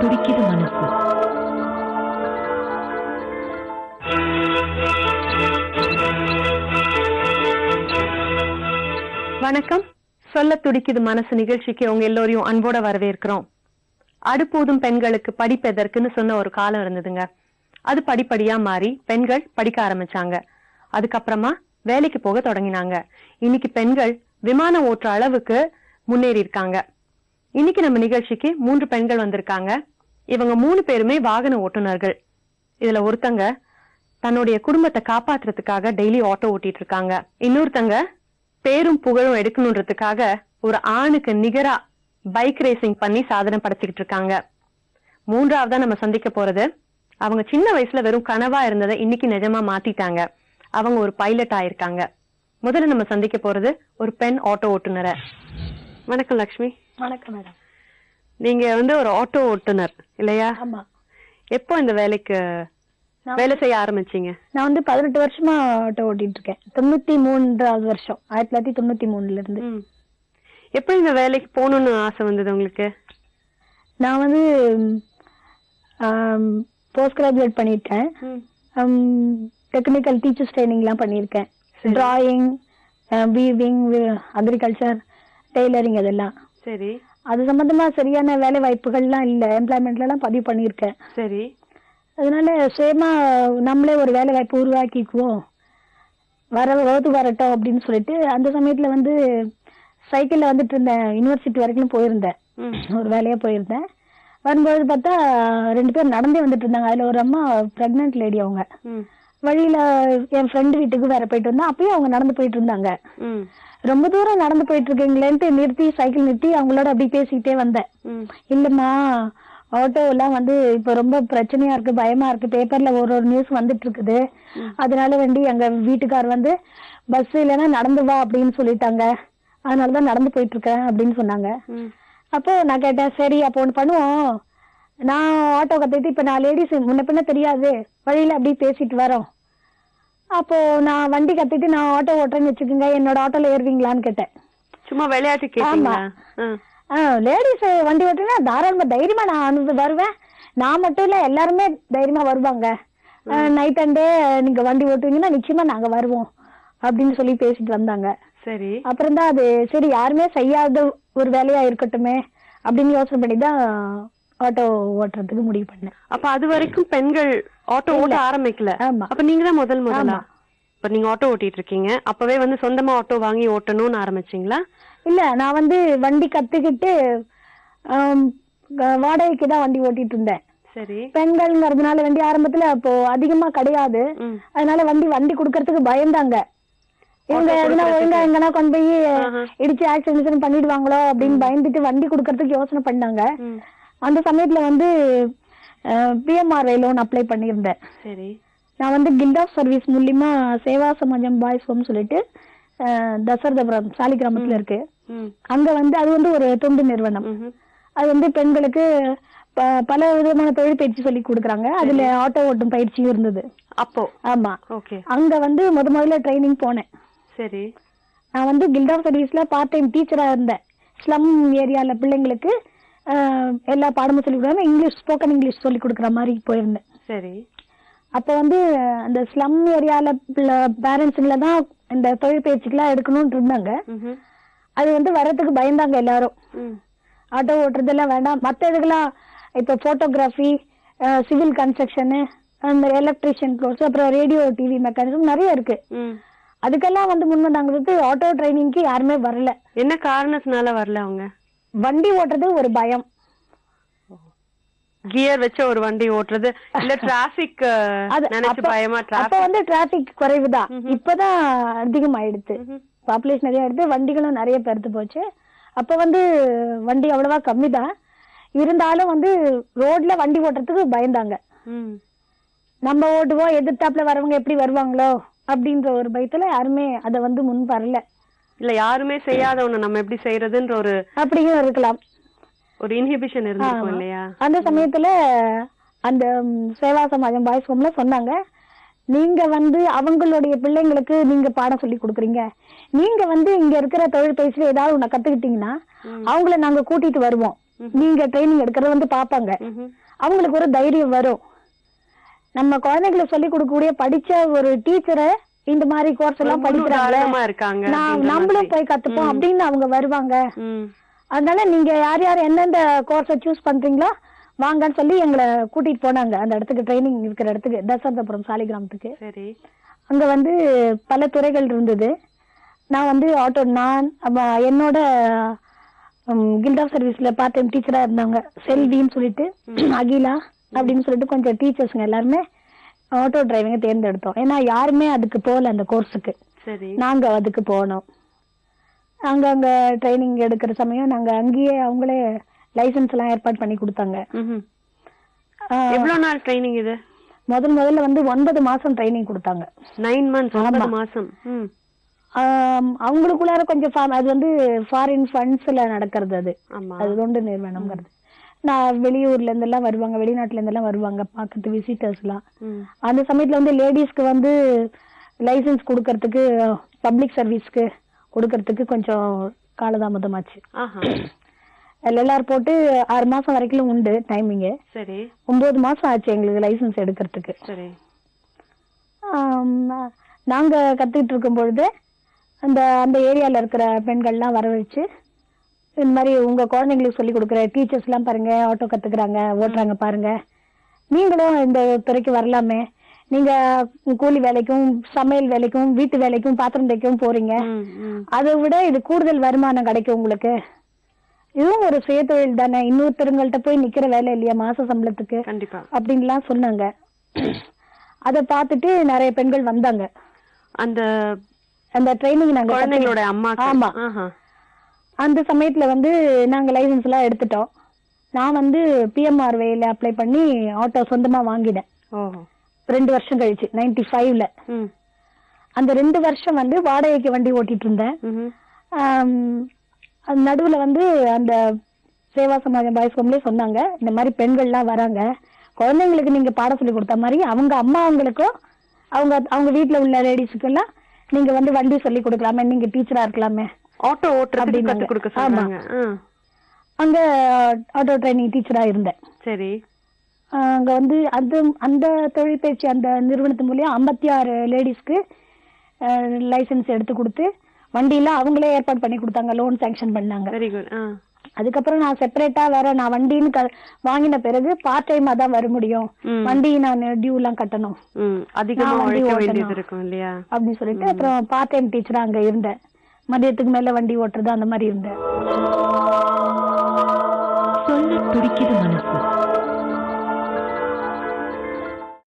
துடிக்குது மனசு. வணக்கம். சொல்ல துடிக்குது மனசு நிகழ்ச்சிக்கு உங்க எல்லோரையும் அன்போட வரவேற்கிறோம். அடுப்பூதும் பெண்களுக்கு படிப்பு எதற்குன்னு சொன்ன ஒரு காலம் இருந்ததுங்க. அது படிப்படியா மாறி பெண்கள் படிக்க ஆரம்பிச்சாங்க. அதுக்கப்புறமா வேலைக்கு போக தொடங்கினாங்க. இன்னைக்கு பெண்கள் விமானம் ஓட்டுற அளவுக்கு முன்னேறி இருக்காங்க. இன்னைக்கு நம்ம நிகழ்ச்சிக்கு 3 பெண்கள் வந்திருக்காங்க. இவங்க 3 பேருமே வாகன ஓட்டுநர்கள். இதுல ஒருத்தங்க தன்னுடைய குடும்பத்தை காப்பாத்துறதுக்காக டெய்லி ஆட்டோ ஓட்டிட்டு இருக்காங்க. இன்னொருத்தங்க பேரும் புகழும் எடுக்கணுன்றதுக்காக ஒரு ஆணுக்கு நிகரா பைக் ரேசிங் பண்ணி சாதனை படைச்சுக்கிட்டு இருக்காங்க. 3ஆவதா நம்ம சந்திக்க போறது, அவங்க சின்ன வயசுல வெறும் கனவா இருந்ததை இன்னைக்கு நிஜமா மாத்திட்டாங்க. அவங்க ஒரு பைலட் ஆயிருக்காங்க. முதல்ல நம்ம சந்திக்க போறது ஒரு பெண் ஆட்டோ ஓட்டுநரை. வணக்கம் லட்சுமி. வணக்கம் மேடம். நீங்க ஒரு ஆட்டோ ஓட்டுநர் இல்லையா? ஆமா. எப்போ இந்த வேலைக்கு வேலை செய்ய ஆரம்பிச்சீங்க? நான் 18 வருஷமா ஆட்டோ ஓட்டிட்டு இருக்கேன். 93வது வருஷம், 1993ல இருந்து. எப்படி இந்த வேலைக்கு போகணும்னு ஆசை வந்தது உங்களுக்கு? நான் போஸ்ட் கிராஜுவேட் பண்ணிருக்கேன். டெக்னிக்கல் டீச்சர்ஸ் ட்ரைனிங் எல்லாம் பண்ணிருக்கேன். டிராயிங், வீவிங், அக்ரிகல்ச்சர், டெய்லரிங் அதெல்லாம். சரி. அது சம்பந்தமா சரியான வேலை வாய்ப்புகள்லாம் இல்ல, எம்ப்ளாய்மெண்ட்ல எல்லாம் பதிவு பண்ணிருக்கேன். சரி. அதனால சேமா நம்மளே ஒரு வேலை வாய்ப்பு உருவாக்கிக்குவோம், வரட்டும் அப்படின்னு சொல்லிட்டு அந்த சமயத்துல சைக்கிள்ல வந்துட்டு இருந்தேன். யூனிவர்சிட்டி வரைக்கும் போயிருந்தேன், ஒரு வேலையா போயிருந்தேன். வரும்போது பார்த்தா 2 பேர் நடந்தே வந்துட்டு இருந்தாங்க. அதுல ஒரு அம்மா பிரெக்னன்ட் லேடி. அவங்க வழியில என் ஃப்ரெண்டு வீட்டுக்கு வேற போயிட்டு வந்தா, அப்பயும் அவங்க நடந்து போயிட்டு இருந்தாங்க. ரொம்ப தூரம் நடந்து போயிட்டு இருக்கீங்களேன்ட்டு நிறுத்தி, சைக்கிள் நிறுத்தி அவங்களோட அப்படி பேசிக்கிட்டே வந்தேன். இல்லம்மா, ஆட்டோ எல்லாம் இப்ப ரொம்ப பிரச்சனையா இருக்கு, பயமா இருக்கு, பேப்பர்ல ஒரு நியூஸ் வந்துட்டு இருக்குது, அதனால எங்க வீட்டுக்கார் பஸ் இல்லைன்னா நடந்து வா அப்படின்னு சொல்லிட்டாங்க, அதனாலதான் நடந்து போயிட்டு இருக்கேன் அப்படின்னு சொன்னாங்க. அப்போ நான் கேட்டேன், சரி அப்போ ஒண்ணு பண்ணுவோம், நான் ஆட்டோ கத்துட்டு இப்ப நான் லேடிஸ் முன்ன பின்ன தெரியாது, வழியில அப்படி பேசிட்டு வரோம், அப்போ நான் வண்டி கத்துட்டு நான் ஆட்டோ ஓட்டுறேன்னு வச்சுக்கோங்க, என்னோட ஆட்டோல ஏறுவீங்களான்னு கேட்டேன். சும்மா விளையாட்டு கேட்டீங்களா? லேடிஸ் வண்டி ஓட்டுனா தாராளமா தைரியமா நான் வருவேன். நான் மட்டும் இல்ல, எல்லாருமே தைரியமா வருவாங்க. நைட் அண்ட் டே நீங்க வண்டி ஓட்டுவீங்கன்னா நிச்சயமா நாங்க வருவோம் அப்படின்னு சொல்லி பேசிட்டு வந்தாங்க. சரி. அப்புறம் தான் அது சரி, யாருமே செய்யாத ஒரு வேலையா இருக்கட்டுமே அப்படின்னு யோசனை பண்ணி தான் ஆட்டோ ஓட்டுறதுக்கு முடிவு பண்ணேன். அப்ப அது வரைக்கும் பெண்கள் ஆட்டோ ஓட்ட ஆரம்பிக்கல? ஆமா. அப்ப நீங்க தான் முதலா? இப்ப நீங்க ஆட்டோ ஓட்டிட்டு இருக்கீங்க, அப்பவே சொந்தமா ஆட்டோ வாங்கி ஓட்டணும்னு ஆரம்பிச்சீங்களா? இல்ல, நான் வண்டி கத்துக்கிட்டு வாடகைக்கு தான் வண்டி ஓட்டிட்டு இருந்தேன். சரி. பெண்கள்ங்கிறதுனால வண்டி ஆரம்பத்துல அப்போ அதிகமா கிடையாது, அதனால வண்டி குடுக்கறதுக்கு பயந்தாங்க. இவங்க எதுனா ஒழுங்கா எங்கன்னா கொண்டு போய் இடிச்சு ஆக்சிடென்ட் பண்ணிடுவாங்களோ அப்படின்னு பயந்துட்டு வண்டி குடுக்கறதுக்கு யோசனை பண்ணாங்க. அந்த சமயத்துல பிஎம்ஆர்ஐ லோன் அப்ளை பண்ணியிருந்தேன். சரி. நான் கில்ட் ஆஃப் சர்வீஸ் மூலியமா சேவா சமாஜம் பாய்ஸ் ஹோம் சொல்லிட்டு தசரதபுரம் சாலி கிராமத்துல இருக்கு. அங்க அது ஒரு தொண்டு நிறுவனம். அது பெண்களுக்கு பல விதமான தொழில் பயிற்சி சொல்லி கொடுக்குறாங்க. அதுல ஆட்டோ ஓட்டும் பயிற்சியும் இருந்தது அப்போ. ஆமா. அங்க முதல்ல ட்ரைனிங் போனேன். சரி. நான் கில்ட் ஆஃப் சர்வீஸ்ல பார்ட் டைம் டீச்சரா இருந்தேன். ஸ்லம் ஏரியால பிள்ளைங்களுக்கு எல்லா பாடமும் சொல்லி கொடுக்குறாங்க. இங்கிலீஷ், ஸ்போக்கன் இங்கிலீஷ் சொல்லி கொடுக்குற மாதிரி போயிருந்தேன். சரி. அப்ப அந்த ஸ்லம் ஏரியால பேரண்ட்ஸுங்கள தான் இந்த தொழில் பயிற்சிக்கெல்லாம் எடுக்கணும்னு இருந்தாங்க. அது வர்றதுக்கு பயந்தாங்க எல்லாரும். ஆட்டோ ஓட்டுறதெல்லாம் வேண்டாம், மற்ற இதுக்கெல்லாம் இப்ப போட்டோகிராஃபி, சிவில் கன்ஸ்ட்ரக்ஷனு, அந்த எலக்ட்ரிஷியன் கோர்ஸ், அப்புறம் ரேடியோ டிவி மெக்கானிசம் நிறைய இருக்கு. அதுக்கெல்லாம் முன் வந்தாங்களுக்கு ஆட்டோ ட்ரைனிங்க்கு யாருமே வரல. என்ன காரணத்தினால வரல? அவங்க வண்டி ஓட்டுறது ஒரு பயம். கியர் வச்ச ஒரு வண்டி ஓட்டுறது இல்ல, டிராபிக் நினைச்சு பயமா? அப்ப டிராபிக் குறைவுதான், இப்பதான் அதிகமாயிடுச்சு, பாப்புலேஷன் நிறைய ஆயிடுது, வண்டிகளும் நிறைய பெருத்து போச்சு. அப்ப வண்டி அவ்வளவா கம்மி தான் இருந்தாலும் ரோட்ல வண்டி ஓட்டுறதுக்கு பயந்தாங்க. நம்ம ஓட்டுவோம், எதிர்த்தாப்புல வரவங்க எப்படி வருவாங்களோ அப்படின்ற ஒரு பயத்துல யாருமே அத முன் வரல. இல்ல, யாருமே செய்யாத ஒண்ணு நம்ம எப்படி செய்யறதுன்ற ஒரு அப்படியும் இருக்கலாம், ஒரு இன்ஹிபிஷன் இருந்திருக்கும் இல்லையா? அந்த சமயத்துல அந்த சேவா சமாஜம் பாய்ஸ் ஹோம்ல சொன்னாங்க, நீங்க அவங்களுடைய பிள்ளைங்களுக்கு நீங்க பாடம் சொல்லி கொடுக்குறீங்க, நீங்க இங்க இருக்கிற தொழில் பயிற்சியில ஏதாவது ஒண்ணு கத்துக்கிட்டீங்கன்னா அவங்கள நாங்க கூட்டிட்டு வருவோம், நீங்க ட்ரைனிங் எடுக்கிறத வந்து பாப்பாங்க. அவங்களுக்கு ஒரு தைரியம் வரும். நம்ம குழந்தைகளுக்கு சொல்லி கொடுக்கக்கூடிய படிச்ச ஒரு டீச்சரை இந்த மாதிரி கோர்ஸ் எல்லாம் படிக்கிறாங்க, நம்மளும் போய் கத்துப்போம் அப்படின்னு அவங்க வருவாங்க. அதனால நீங்க யார் யார் எந்தெந்த கோர்ஸை சூஸ் பண்றீங்களோ வாங்கன்னு சொல்லி எங்களை கூட்டிட்டு போனாங்க அந்த இடத்துக்கு, ட்ரைனிங் இருக்கிற இடத்துக்கு, தசரதபுரம் சாலிகிராமத்துக்கு. அங்க வந்து பல துறைகள் இருந்தது. நான் வந்து என்னோட கில்ட் ஆஃப் சர்வீஸ்ல பார்ட் டைம் டீச்சரா இருந்தாங்க செல்வின்னு சொல்லிட்டு, அகிலா அப்படின்னு சொல்லிட்டு கொஞ்சம் டீச்சர்ஸ்ங்க எல்லாருமே ஆட்டோ டிரைவிங்க தேர்ந்தெடுத்தோம். ஏன்னா யாருமே அதுக்கு போகல அந்த கோர்ஸுக்கு, நாங்க அதுக்கு போனோம். அங்க ட்ரைனிங் எடுக்கிற சமயம் நாங்க அங்கேயே அவங்களே லைசன்ஸ் எல்லாம் ஏற்பாடு பண்ணி கொடுத்தாங்க. எவ்வளவு நாள் ட்ரைனிங் இது? முதல்ல வந்து 9 மாசம் ட்ரைனிங் கொடுத்தாங்க. 9 months 9 மாசம். அவங்களுக்குள்ளார கொஞ்சம் அது வந்து ஃபாரின் ஃபண்ட்ஸ்ல நடக்கிறது. அது தொண்டு நிறுவனம்ங்கிறது. நான் வெளியூர்ல இருந்து எல்லாம் வருவாங்க, வெளிநாட்டுல இருந்து எல்லாம் வருவாங்க பாக்குறது விசிட்டர்ஸ் எல்லாம். அந்த சமயத்துல வந்து லேடிஸ்க்கு வந்து லைசன்ஸ் கொடுக்கறதுக்கு, பப்ளிக் சர்வீஸ்க்கு கொடுக்கறதுக்கு கொஞ்சம் காலதாமதமாச்சு. எல்லாரும் போட்டு 6 மாசம் வரைக்கும் உண்டு டைமிங். 9 மாசம் ஆச்சு எங்களுக்கு லைசன்ஸ் எடுக்கிறதுக்கு. நாங்க கத்துக்கிட்டு இருக்கும் பொழுது அந்த ஏரியால இருக்கிற பெண்கள்லாம் வர வச்சு, இந்த மாதிரி உங்க குழந்தைங்களுக்கு சொல்லி கொடுக்குற டீச்சர்ஸ் எல்லாம் பாருங்க ஆட்டோ கத்துக்கிறாங்க, ஓட்டுறாங்க பாருங்க, நீங்களும் இந்த துறைக்கு வரலாமே, நீங்க கூலி வேலைக்கும் சமையல் வேலைக்கும் வீட்டு வேலைக்கும் பாத்திரம் தைக்கவும் போறீங்க, அதை விட இது கூடுதல் வருமானம் கிடைக்கும் உங்களுக்கு, இதுவும் ஒரு சுய தொழில் தானே, இன்னொருத்தருங்கள்ட்ட போய் நிக்கிற வேலை இல்லையா மாச சம்பளத்துக்கு அப்படின்லாம் சொன்னாங்க. அத பார்த்துட்டு நிறைய பெண்கள் வந்தாங்க. அந்த ட்ரைனிங் நாங்க குழந்தைகளோட அம்மா. ஆமா, அந்த சமயத்துல வந்து நாங்க லைசன்ஸ் எல்லாம் எடுத்துட்டோம். நான் வந்து PMRWayல அப்ளை பண்ணி ஆட்டோ சொந்தமா வாங்கினேன் 2 வருஷம் கழிச்சு 95ல. அந்த 2 வருஷம் வந்து வாடகைக்கு வண்டி ஓட்டிட்டு இருந்தேன். நடுவுல வந்து அந்த சேவா சமாஜம் பாய்ஸ் ஹோம்லயே சொன்னாங்க, இந்த மாதிரி பெண்கள்லாம் வராங்க, குழந்தைங்களுக்கு நீங்க பாடம் சொல்லி கொடுத்த மாதிரி அவங்க அம்மாவங்களுக்கும் அவங்க வீட்டுல உள்ள லேடிஸுக்கு எல்லாம் நீங்க வந்து வண்டி சொல்லி கொடுக்கலாமே, நீங்க டீச்சரா இருக்கலாமே, ஆட்டோ ஓட்டுறதுக்கு கத்து கொடுக்க சொன்னாங்க. அங்க ஆட்டோ ட்ரைனிங் டீச்சரா இருந்தேன். சரி. அங்க வந்து அந்த தொழில் பயிற்சி அந்த நிறுவனத்து மூலியம் 56 லேடிஸ்க்கு லைசன்ஸ் எடுத்து கொடுத்து வண்டியெல்லாம் அவங்களே ஏற்பாடு பண்ணி கொடுத்தாங்க, லோன் சாங்ஷன் பண்ணாங்க. Very good. அதுக்கப்புறம் நான் செப்பரேட்டா வேற, நான் வண்டின்னு வாங்கின பிறகு பார்ட் டைமா தான் வர முடியும், வண்டி நான் டியூ எல்லாம் கட்டணும், அதிகமா இருக்கும் இல்லையா அப்படின்னு சொல்லிட்டு அப்புறம் பார்ட் டைம் டீச்சரா அங்க இருந்தேன். மதியத்துக்கு மேல வண்டி ஓட்டுறது அந்த மாதிரி இருந்தேன். சொல்ல துடிக்குது மனசு.